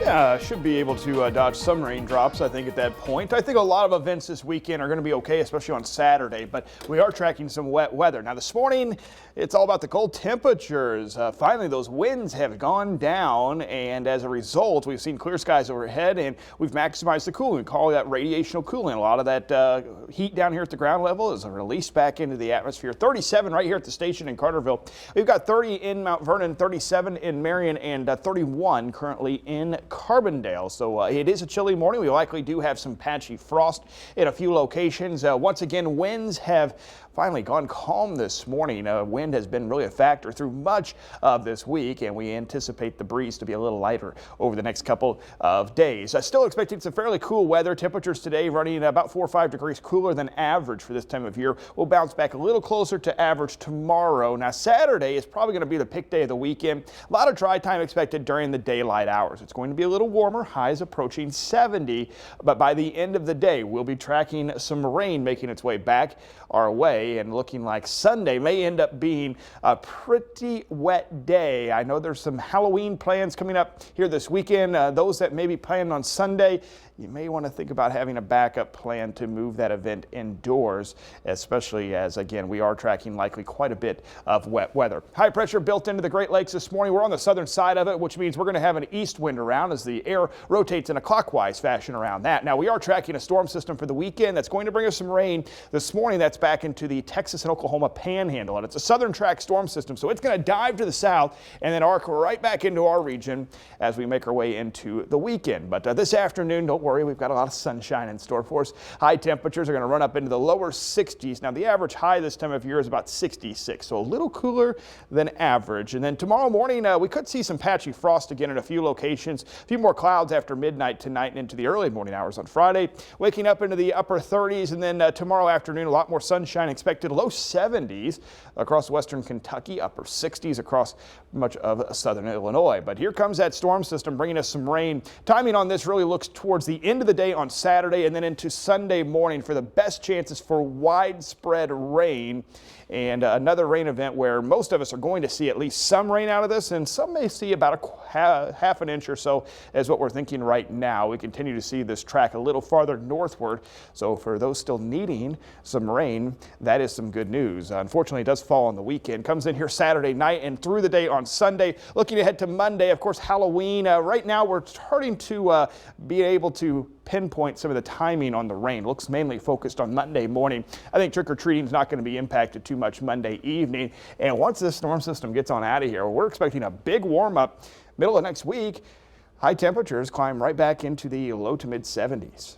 Yeah, should be able to dodge some raindrops, I think, at that point. I think a lot of events this weekend are going to be okay, especially on Saturday, but we are tracking some wet weather. Now, this morning, it's all about the cold temperatures. Finally, those winds have gone down, and as a result, we've seen clear skies overhead, and we've maximized the cooling. We call that radiational cooling. A lot of that heat down here at the ground level is released back into the atmosphere. 37 right here at the station in Carterville. We've got 30 in Mount Vernon, 37 in Marion, and 31 currently in Carbondale. So it is a chilly morning. We likely do have some patchy frost in a few locations. Once again, winds have finally gone calm this morning. Wind has been really a factor through much of this week, and we anticipate the breeze to be a little lighter over the next couple of days. Still expecting some fairly cool weather. Temperatures today running about 4 or 5 degrees cooler than average for this time of year. We'll bounce back a little closer to average tomorrow. Now, Saturday is probably going to be the pick day of the weekend. A lot of dry time expected during the daylight hours. It's going to be a little warmer, highs approaching 70, but by the end of the day, we'll be tracking some rain making its way back our way, and looking like Sunday may end up being a pretty wet day. I know there's some Halloween plans coming up here this weekend. Those that may be planning on Sunday, you may want to think about having a backup plan to move that event indoors, especially as, again, we are tracking likely quite a bit of wet weather. High pressure built into the Great Lakes this morning. We're on the southern side of it, which means we're going to have an east wind around as the air rotates in a clockwise fashion around that. Now, we are tracking a storm system for the weekend that's going to bring us some rain this morning. That's back into the Texas and Oklahoma panhandle, and it's a southern track storm system, so it's going to dive to the south and then arc right back into our region as we make our way into the weekend. But this afternoon, don't worry, we've got a lot of sunshine in store for us. High temperatures are going to run up into the lower 60s. Now, the average high this time of year is about 66, so a little cooler than average. And then tomorrow morning, we could see some patchy frost again in a few locations. A few more clouds after midnight tonight and into the early morning hours on Friday. Waking up into the upper 30s, and then tomorrow afternoon, a lot more sunshine expected. Low 70s across western Kentucky, upper 60s across much of southern Illinois. But here comes that storm system bringing us some rain. Timing on this really looks towards the end of the day on Saturday and then into Sunday morning for the best chances for widespread rain, and another rain event where most of us are going to see at least some rain out of this, and some may see about half an inch or so is what we're thinking right now. We continue to see this track a little farther northward, so for those still needing some rain, that is some good news. Unfortunately, it does fall on the weekend. Comes in here Saturday night and through the day on Sunday. Looking ahead to Monday, of course, Halloween. Right now, we're starting to be able to pinpoint some of the timing on the rain. Looks mainly focused on Monday morning. I think trick-or-treating is not going to be impacted too much Monday evening. And once this storm system gets on out of here, we're expecting a big warm-up middle of next week. High temperatures climb right back into the low to mid 70s.